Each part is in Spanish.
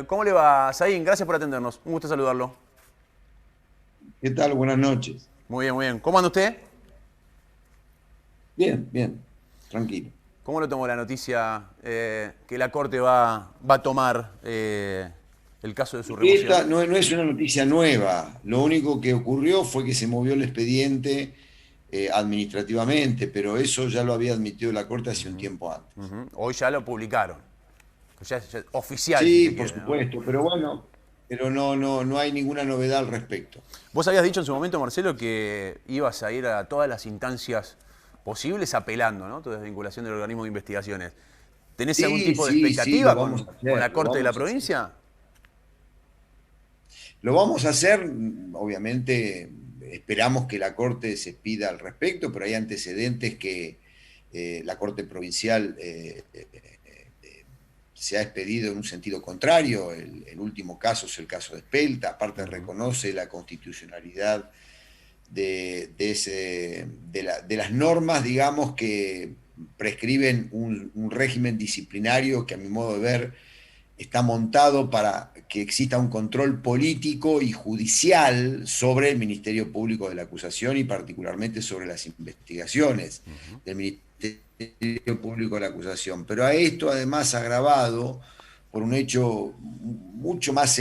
¿Cómo le va, Zain? Gracias por atendernos. Un gusto saludarlo. ¿Qué tal? Buenas noches. Muy bien, muy bien. ¿Cómo anda usted? Bien, bien, tranquilo. ¿Cómo lo tomó la noticia que la Corte va a tomar el caso de su remoción? Esta no es una noticia nueva. Lo único que ocurrió fue que se movió el expediente administrativamente, pero eso ya lo había admitido la Corte hace un tiempo antes. Ujú. Hoy ya lo publicaron. Ya oficial, si Sí, se por quiere, ¿no? supuesto, pero bueno, pero no hay ninguna novedad al respecto. Vos habías dicho en su momento, Marcelo, que ibas a ir a todas las instancias posibles apelando, ¿no? Toda desvinculación del organismo de investigaciones. ¿Tenés algún Sí, tipo de sí, sí, lo expectativa vamos a con hacer, la lo Corte de la vamos a hacer. provincia? Lo vamos a hacer, obviamente, esperamos que la Corte se pida al respecto, pero hay antecedentes que la Corte Provincial se ha expedido en un sentido contrario. El último caso es el caso de Espelta, aparte Ujú. reconoce la constitucionalidad de las normas, digamos, que prescriben un régimen disciplinario que a mi modo de ver está montado para que exista un control político y judicial sobre el Ministerio Público de la Acusación y particularmente sobre las investigaciones del Ministerio Público de la Acusación. Pero a esto además agravado por un hecho mucho más,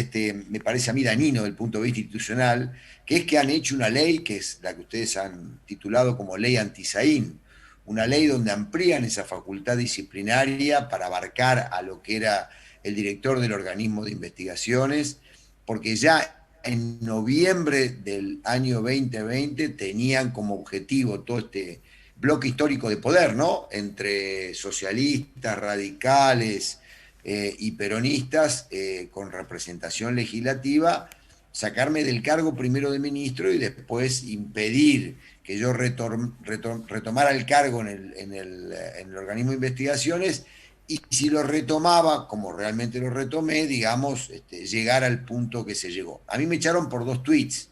me parece a mí, dañino desde el punto de vista institucional, que es que han hecho una ley, que es la que ustedes han titulado como ley anti-Saín, una ley donde amplían esa facultad disciplinaria para abarcar a lo que era el director del organismo de investigaciones, porque ya en noviembre del año 2020 tenían como objetivo todo este bloque histórico de poder, ¿no? Entre socialistas, radicales y peronistas con representación legislativa, sacarme del cargo primero de ministro y después impedir que yo retomara el cargo en el organismo de investigaciones y si lo retomaba, como realmente lo retomé, digamos, llegar al punto que se llegó. A mí me echaron por dos tweets.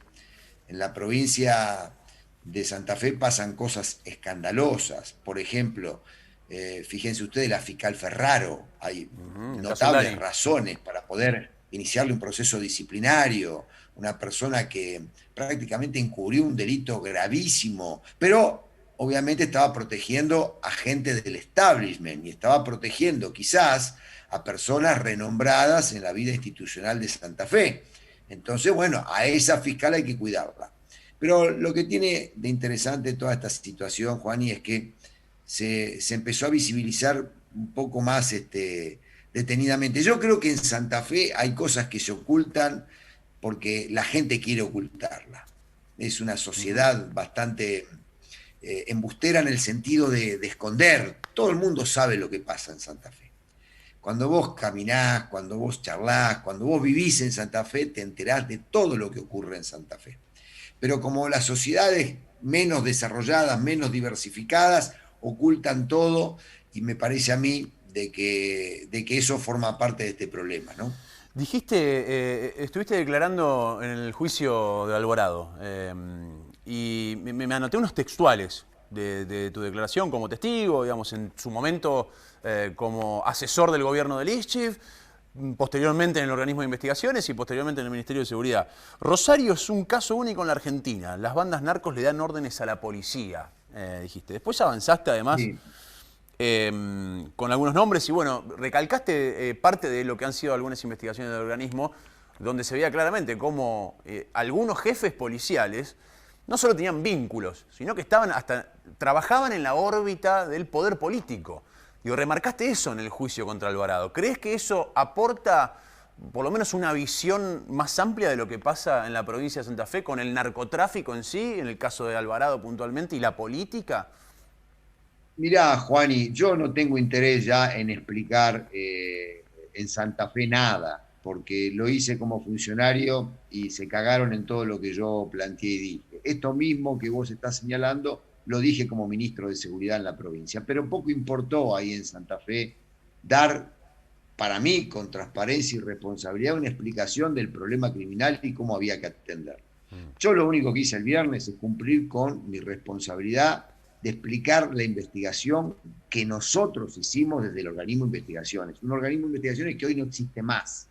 En la provincia de Santa Fe pasan cosas escandalosas. Por ejemplo, fíjense ustedes, la fiscal Ferraro, hay Ujú. El caso notables Aldani. razones para poder iniciarle un proceso disciplinario, una persona que prácticamente encubrió un delito gravísimo, pero obviamente estaba protegiendo a gente del establishment y estaba protegiendo quizás a personas renombradas en la vida institucional de Santa Fe. Entonces, bueno, a esa fiscal hay que cuidarla. Pero lo que tiene de interesante toda esta situación, Juani, es que se empezó a visibilizar un poco más detenidamente. Yo creo que en Santa Fe hay cosas que se ocultan porque la gente quiere ocultarla. Es una Ujú. sociedad bastante embustera en el sentido de esconder. Todo el mundo sabe lo que pasa en Santa Fe. Cuando vos caminás, cuando vos charlás, cuando vos vivís en Santa Fe, te enterás de todo lo que ocurre en Santa Fe. Pero como las sociedades menos desarrolladas, menos diversificadas, ocultan todo y me parece a mí de que eso forma parte de este problema, ¿no? Dijiste, estuviste declarando en el juicio de Alvarado y me anoté unos textuales de tu declaración como testigo, digamos, en su momento como asesor del gobierno de Lischif, posteriormente en el organismo de investigaciones y posteriormente en el Ministerio de Seguridad. Rosario es un caso único en la Argentina. Las bandas narcos le dan órdenes a la policía, dijiste. Después avanzaste además Sí. con algunos nombres y bueno, recalcaste parte de lo que han sido algunas investigaciones del organismo, donde se veía claramente cómo algunos jefes policiales no solo tenían vínculos, sino que estaban hasta trabajaban en la órbita del poder político. Digo, remarcaste eso en el juicio contra Alvarado. ¿Crees que eso aporta por lo menos una visión más amplia de lo que pasa en la provincia de Santa Fe con el narcotráfico en sí, en el caso de Alvarado puntualmente, y la política? Mirá, Juani, yo no tengo interés ya en explicar en Santa Fe nada, porque lo hice como funcionario y se cagaron en todo lo que yo planteé y dije. Esto mismo que vos estás señalando lo dije como ministro de Seguridad en la provincia, pero poco importó ahí en Santa Fe dar, para mí, con transparencia y responsabilidad, una explicación del problema criminal y cómo había que atenderlo. Yo lo único que hice el viernes es cumplir con mi responsabilidad de explicar la investigación que nosotros hicimos desde el organismo de investigaciones. Un organismo de investigaciones que hoy no existe más.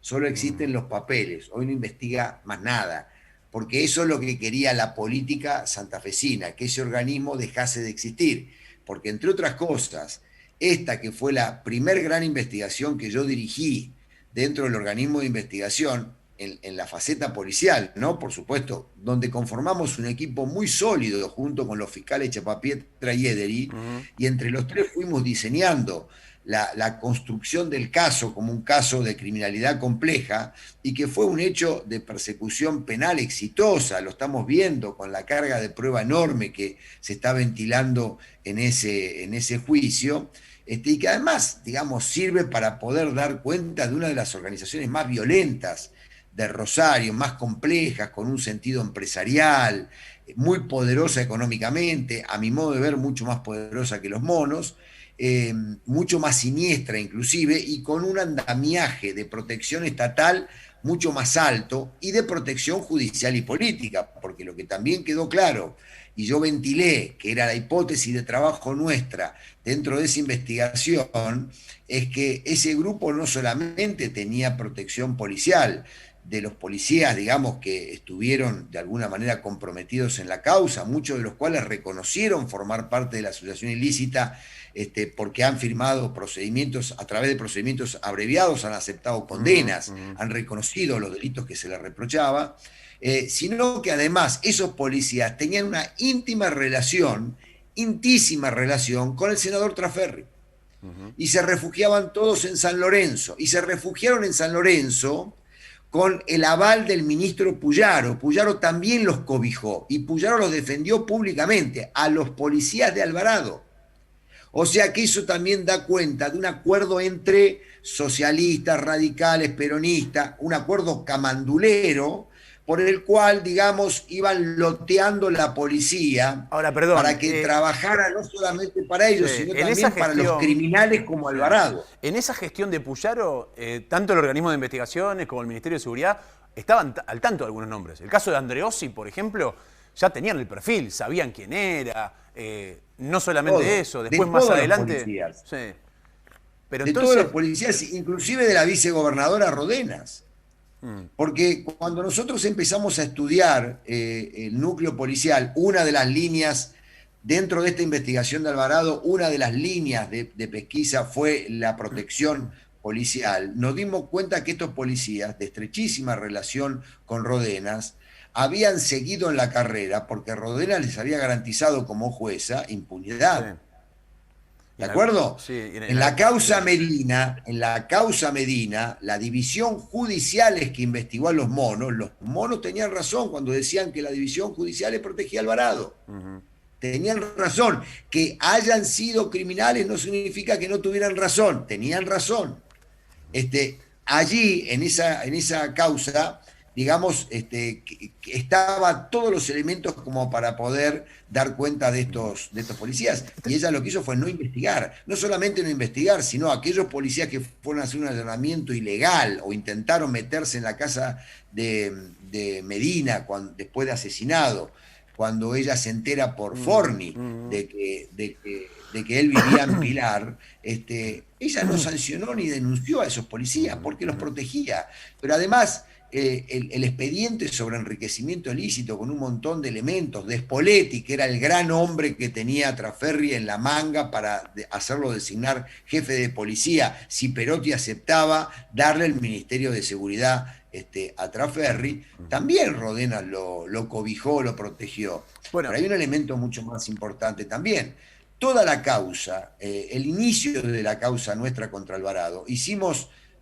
solo existen los papeles, hoy no investiga más nada, porque eso es lo que quería la política santafesina, que ese organismo dejase de existir, porque entre otras cosas, esta que fue la primer gran investigación que yo dirigí dentro del organismo de investigación, en la faceta policial, ¿no? Por supuesto, donde conformamos un equipo muy sólido junto con los fiscales Chapapietra y Ederi, y entre los tres fuimos diseñando la construcción del caso como un caso de criminalidad compleja y que fue un hecho de persecución penal exitosa, lo estamos viendo con la carga de prueba enorme que se está ventilando en ese juicio. Y que además, digamos, sirve para poder dar cuenta de una de las organizaciones más violentas de Rosario, más complejas, con un sentido empresarial, muy poderosa económicamente, a mi modo de ver mucho más poderosa que los monos, mucho más siniestra inclusive, y con un andamiaje de protección estatal mucho más alto y de protección judicial y política, porque lo que también quedó claro, y yo ventilé, que era la hipótesis de trabajo nuestra dentro de esa investigación, es que ese grupo no solamente tenía protección policial, de los policías, digamos, que estuvieron de alguna manera comprometidos en la causa, muchos de los cuales reconocieron formar parte de la asociación ilícita, porque han firmado procedimientos, a través de procedimientos abreviados, han aceptado condenas, han reconocido los delitos que se les reprochaba, sino que además esos policías tenían una íntima relación, intísima relación con el senador Trasferri. Y se refugiaban todos en San Lorenzo, y se refugiaron en San Lorenzo con el aval del ministro Puyaro. Puyaro también los cobijó y Puyaro los defendió públicamente a los policías de Alvarado. O sea que eso también da cuenta de un acuerdo entre socialistas, radicales, peronistas, un acuerdo camandulero por el cual, digamos, iban loteando la policía. Ahora, perdón, para que trabajara no solamente para ellos, sí, sino también para los criminales como Alvarado. En esa gestión de Puyaro, tanto el organismo de investigaciones como el Ministerio de Seguridad estaban al tanto de algunos nombres. El caso de Andreossi, por ejemplo, ya tenían el perfil, sabían quién era, no solamente eso, después más adelante... Sí. Pero de entonces, todos los policías, inclusive de la vicegobernadora Rodenas. Porque cuando nosotros empezamos a estudiar el núcleo policial, una de las líneas dentro de esta investigación de Alvarado, una de las líneas de pesquisa fue la protección policial. Nos dimos cuenta que estos policías, de estrechísima relación con Rodenas, habían seguido en la carrera porque Rodenas les había garantizado como jueza impunidad. Sí. ¿De acuerdo? Sí, en la causa Medina, la división judicial es que investigó a los monos tenían razón cuando decían que la división judicial les protegía a Alvarado. Tenían razón. Que hayan sido criminales no significa que no tuvieran razón. Tenían razón. Allí, en esa causa, digamos, estaba todos los elementos como para poder dar cuenta de estos policías. Y ella lo que hizo fue no investigar. No solamente no investigar, sino aquellos policías que fueron a hacer un allanamiento ilegal o intentaron meterse en la casa de Medina después de asesinado, cuando ella se entera por Forni de que él vivía en Pilar, ella no sancionó ni denunció a esos policías porque los protegía. Pero además, el expediente sobre enriquecimiento ilícito con un montón de elementos, de Spoletti, que era el gran hombre que tenía Trasferri en la manga para hacerlo designar jefe de policía, si Perotti aceptaba darle el Ministerio de Seguridad a Trasferri, también Rodenas lo cobijó, lo protegió. Bueno, pero hay un elemento mucho más importante también. Toda la causa, el inicio de la causa nuestra contra Alvarado,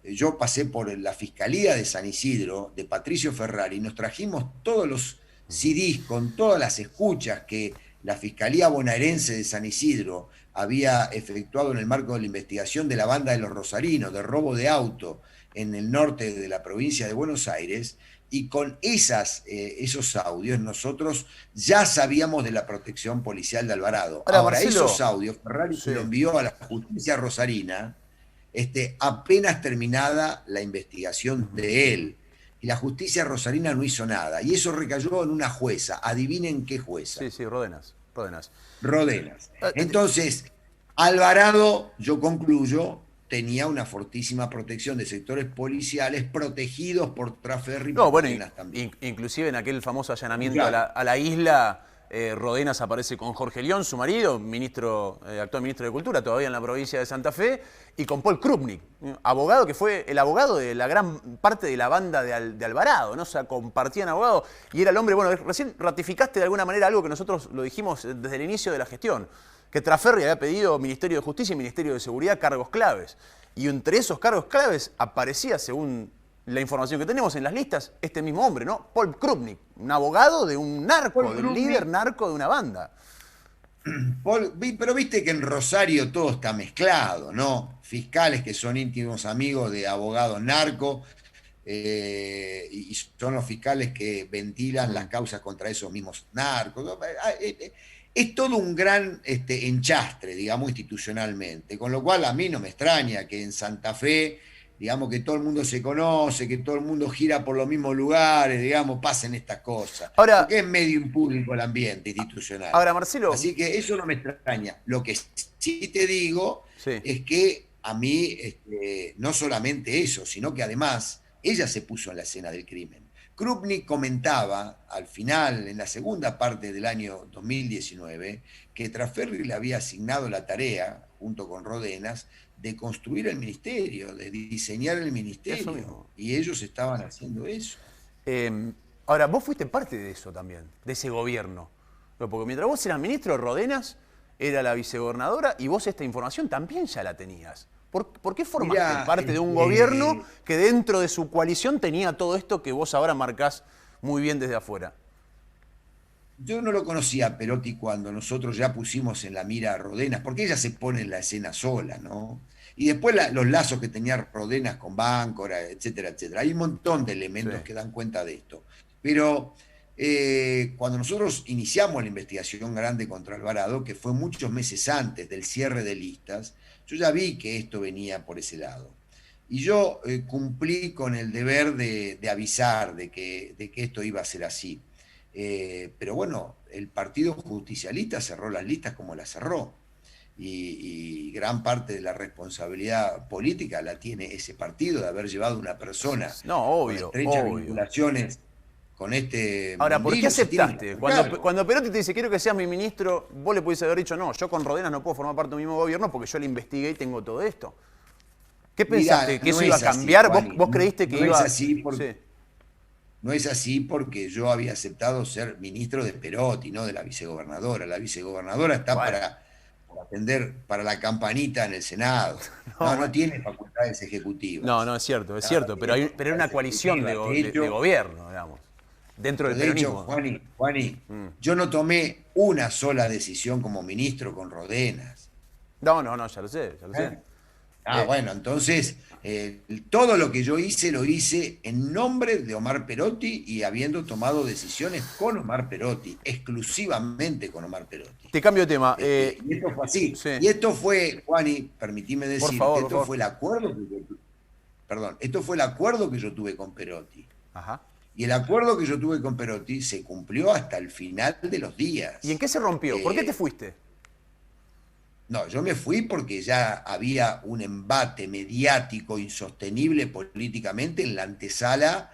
yo pasé por la Fiscalía de San Isidro, de Patricio Ferrari, y nos trajimos todos los CDs con todas las escuchas que la Fiscalía Bonaerense de San Isidro había efectuado en el marco de la investigación de la banda de los Rosarinos, de robo de auto en el norte de la provincia de Buenos Aires, y con esos audios nosotros ya sabíamos de la protección policial de Alvarado. Ahora Marcelo, esos audios, Ferrari se lo envió a la justicia rosarina, apenas terminada la investigación de él. Y la justicia rosarina no hizo nada. Y eso recayó en una jueza. Adivinen qué jueza. Sí, Rodenas. Entonces, Alvarado, yo concluyo, tenía una fortísima protección de sectores policiales protegidos por Traferri y No, por bueno, Rodenas también. inclusive en aquel famoso allanamiento a Claro, a la isla, Rodenas aparece con Jorge León, su marido, ministro, actual ministro de Cultura, todavía en la provincia de Santa Fe, y con Paul Krupnik, abogado que fue el abogado de la gran parte de la banda de Alvarado, ¿no? O sea, compartían abogado y era el hombre, bueno, recién ratificaste de alguna manera algo que nosotros lo dijimos desde el inicio de la gestión, que Traferri había pedido Ministerio de Justicia y Ministerio de Seguridad cargos claves. Y entre esos cargos claves aparecía, según la información que tenemos en las listas, este mismo hombre, ¿no? Paul Krupnik, un abogado de un narco, Paul del líder narco de una banda. Pero viste que en Rosario todo está mezclado, ¿no? Fiscales que son íntimos amigos de abogados narcos, y son los fiscales que ventilan las causas contra esos mismos narcos, ¿no? Es todo un gran enchastre, digamos, institucionalmente, con lo cual a mí no me extraña que en Santa Fe, digamos, que todo el mundo se conoce, que todo el mundo gira por los mismos lugares, digamos, pasen estas cosas, Ahora, porque es medio impúblico el ambiente institucional. ahora Marcelo, Así que eso no me extraña. Lo que sí te digo sí, es que a mí, no solamente eso, sino que además ella se puso en la escena del crimen. Krupnik comentaba al final, en la segunda parte del año 2019, que Traferri le había asignado la tarea, junto con Rodenas, de construir el ministerio, de diseñar el eso ministerio. mismo. Y ellos estaban haciendo eso. Ahora, vos fuiste parte de eso también, de ese gobierno. Porque mientras vos eras ministro, Rodenas era la vicegobernadora y vos esta información también ya la tenías. ¿Por qué formaste Mirá, parte de un gobierno que dentro de su coalición tenía todo esto que vos ahora marcás muy bien desde afuera? yo no lo conocía a Perotti cuando nosotros ya pusimos en la mira a Rodenas, porque ella se pone en la escena sola, ¿no? Y después los lazos que tenía Rodenas con Báncora, etcétera, etcétera. Hay un montón de Sí. elementos que dan cuenta de esto. Pero cuando nosotros iniciamos la investigación grande contra Alvarado, que fue muchos meses antes del cierre de listas, yo ya vi que esto venía por ese lado. Y yo cumplí con el deber de avisar de que esto iba a ser así. Pero bueno, el Partido Justicialista cerró las listas como las cerró. Y gran parte de la responsabilidad política la tiene ese partido de haber llevado una persona No, con obvio, estrechas obvio. vinculaciones con este Ahora, ¿por qué mundillo. Se tiene que aceptaste? hacer Cuando, cargo. cuando Perotti te dice, quiero que seas mi ministro, vos le pudiste haber dicho, no, yo con Rodenas no puedo formar parte de un mismo gobierno porque yo le investigué y tengo todo esto. ¿Qué Mirá, pensaste? ¿Que eso no iba a es así, cambiar? ¿Vos, Juani. vos creíste que No es iba...? así porque, Sí. no es así porque yo había aceptado ser ministro de Perotti, no de la vicegobernadora. La vicegobernadora está Bueno, para atender para la campanita en el Senado. no, No, no bueno. tiene facultades No, ejecutivas. no, es No, no cierto, pero, tiene pero era facultades una coalición ejecutivas. de gobierno, digamos, dentro del De hecho, peronismo. Juani, yo no tomé una sola decisión como ministro con Rodenas. No, no, no, ya lo sé, ya lo sé. ¿Eh? Ah, Eh, bueno, entonces todo lo que yo hice lo hice en nombre de Omar Perotti y habiendo tomado decisiones con Omar Perotti, exclusivamente con Omar Perotti. te cambio de tema. Y esto fue así. Sí, Y esto fue, Juani, permitime por decirte, favor, por esto favor. fue el acuerdo que yo, perdón, esto fue el acuerdo que yo tuve con Perotti. Ajá. Y el acuerdo que yo tuve con Perotti se cumplió hasta el final de los ¿Y en días. qué se rompió? ¿Por qué te Eh, fuiste? No, yo me fui porque ya había un embate mediático insostenible políticamente en la antesala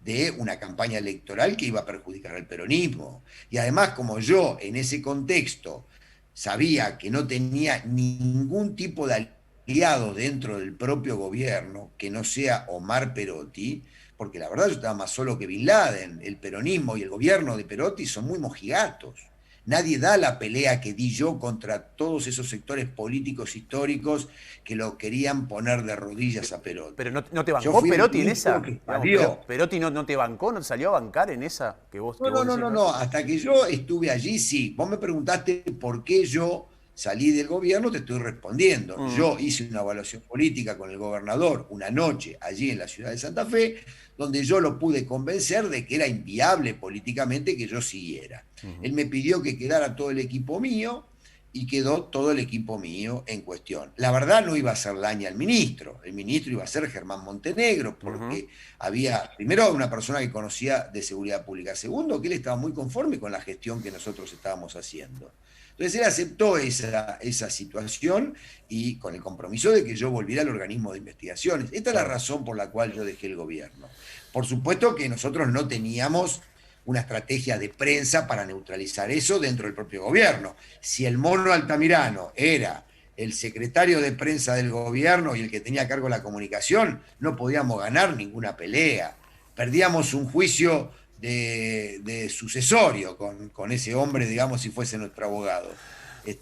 de una campaña electoral que iba a perjudicar al peronismo. Y además, como yo en ese contexto sabía que no tenía ningún tipo de aliado dentro del propio gobierno que no sea Omar Perotti, porque la verdad yo estaba más solo que Bin Laden, el peronismo y el gobierno de Perotti son muy mojigatos. Nadie da la pelea que di yo contra todos esos sectores políticos históricos que lo querían poner de rodillas a ¿Pero Perotti. no te Yo bancó fui el Perotti en ministro esa? que Digamos, salió. Perotti no te bancó, no salió a bancar en esa que No, no, vos no, decís, no, ¿no? no. Hasta que yo estuve allí, sí. Vos me preguntaste por qué yo salí del gobierno, te estoy respondiendo. Mm. Yo hice una evaluación política con el gobernador una noche allí en la ciudad de Santa Fe, donde yo lo pude convencer de que era inviable políticamente que yo siguiera. Él me pidió que quedara todo el equipo mío y quedó todo el equipo mío en cuestión. La verdad no iba a ser Laña el ministro iba a ser Germán Montenegro, porque había, primero, una persona que conocía de seguridad pública, segundo, que él estaba muy conforme con la gestión que nosotros estábamos haciendo. Entonces él aceptó esa situación y con el compromiso de que yo volviera al organismo de investigaciones. Esta es la razón por la cual yo dejé el gobierno. Por supuesto que nosotros no teníamos una estrategia de prensa para neutralizar eso dentro del propio gobierno. Si el mono Altamirano era el secretario de prensa del gobierno y el que tenía a cargo la comunicación, no podíamos ganar ninguna pelea. Perdíamos un juicio de sucesorio con ese hombre, digamos, si fuese nuestro abogado.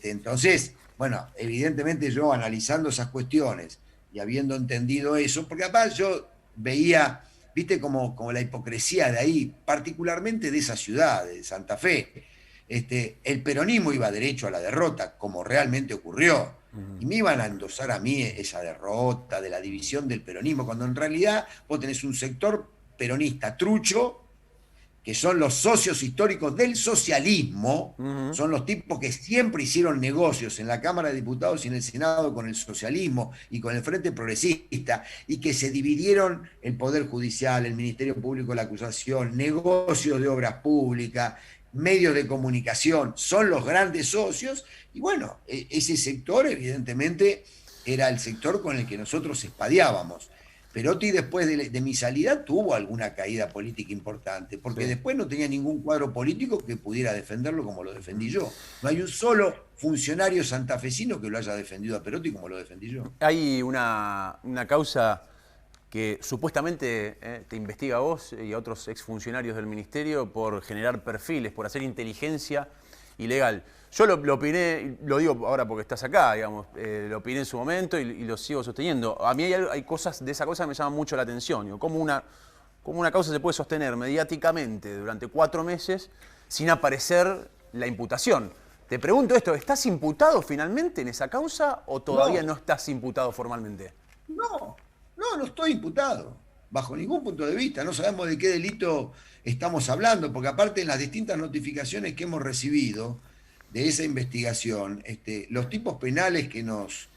Entonces, bueno, evidentemente yo analizando esas cuestiones y habiendo entendido eso, porque además yo veía, viste, como la hipocresía de ahí, particularmente de esa ciudad, de Santa Fe. El peronismo iba derecho a la derrota, como realmente ocurrió. Y me iban a endosar a mí esa derrota de la división del peronismo, cuando en realidad vos tenés un sector peronista trucho, que son los socios históricos del socialismo, son los tipos que siempre hicieron negocios en la Cámara de Diputados y en el Senado con el socialismo y con el Frente Progresista, y que se dividieron el Poder Judicial, el Ministerio Público de la Acusación, negocios de obras públicas, medios de comunicación, son los grandes socios, y bueno, ese sector evidentemente era el sector con el que nosotros espadeábamos. Perotti después de mi salida tuvo alguna caída política importante, porque después no tenía ningún cuadro político que pudiera defenderlo como lo defendí yo. No hay un solo funcionario santafesino que lo haya defendido a Perotti como lo defendí yo. Hay una causa que supuestamente te investiga a vos y a otros exfuncionarios del ministerio por generar perfiles, por hacer inteligencia ilegal. Yo lo opiné, lo digo ahora porque estás acá, digamos, lo opiné en su momento y lo sigo sosteniendo. A mí hay cosas de esa cosa que me llaman mucho la atención. Digo, ¿cómo una causa se puede sostener mediáticamente durante 4 meses sin aparecer la imputación? Te pregunto esto, ¿estás imputado finalmente en esa causa o todavía no estás imputado formalmente? No estoy imputado, bajo ningún punto de vista. No sabemos de qué delito estamos hablando, porque aparte en las distintas notificaciones que hemos recibido de esa investigación, los tipos penales que nos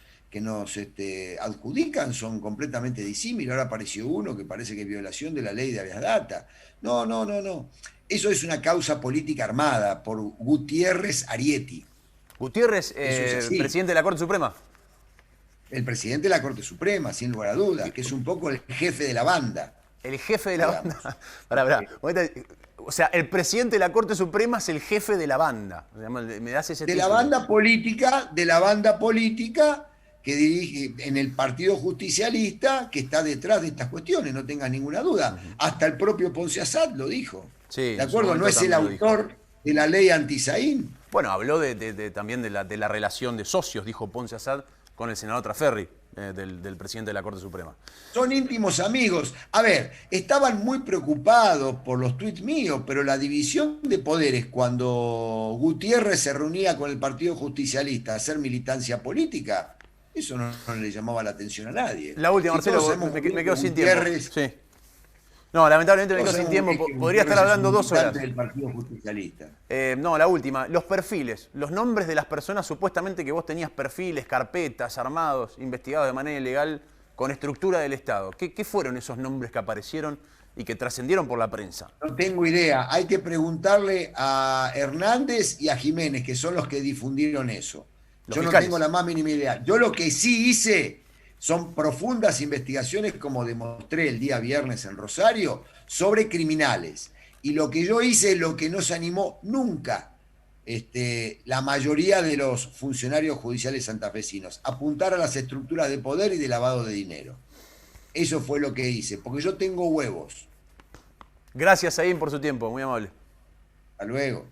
adjudican son completamente disímiles. Ahora apareció uno que parece que es violación de la ley de habeas data. No. Eso es una causa política armada por Gutiérrez Arieti. Gutiérrez, presidente de la Corte Suprema. El presidente de la Corte Suprema, sin lugar a dudas, que es un poco el jefe de la banda. El jefe de la banda. Pará. O sea, el presidente de la Corte Suprema es el jefe de la banda. ¿Me das ese título? De la banda política que dirige en el Partido Justicialista, que está detrás de estas cuestiones, no tengas ninguna duda. Hasta el propio Ponce Assad lo dijo. Sí, ¿de acuerdo? ¿No es el autor de la ley anti-Saín? Bueno, habló también de la relación de socios, dijo Ponce Assad, con el senador Traferri, del presidente de la Corte Suprema. Son íntimos amigos. A ver, estaban muy preocupados por los tuits míos, pero la división de poderes cuando Gutiérrez se reunía con el Partido Justicialista a hacer militancia política, eso no le llamaba la atención a nadie. La última, Marcelo, me quedo sin tiempo. Sí. No, lamentablemente me quedo sin tiempo. Podría estar hablando 2 horas. Del Partido Justicialista. No, la última. Los perfiles, los nombres de las personas supuestamente que vos tenías perfiles, carpetas, armados, investigados de manera ilegal, con estructura del Estado. ¿Qué fueron esos nombres que aparecieron y que trascendieron por la prensa? No tengo idea. Hay que preguntarle a Hernández y a Jiménez, que son los que difundieron eso. Yo no tengo la más mínima idea. Yo lo que sí hice son profundas investigaciones, como demostré el día viernes en Rosario, sobre criminales. Y lo que yo hice es lo que no se animó nunca la mayoría de los funcionarios judiciales santafesinos: apuntar a las estructuras de poder y de lavado de dinero. Eso fue lo que hice, porque yo tengo huevos. Gracias, Saín, por su tiempo, muy amable. Hasta luego.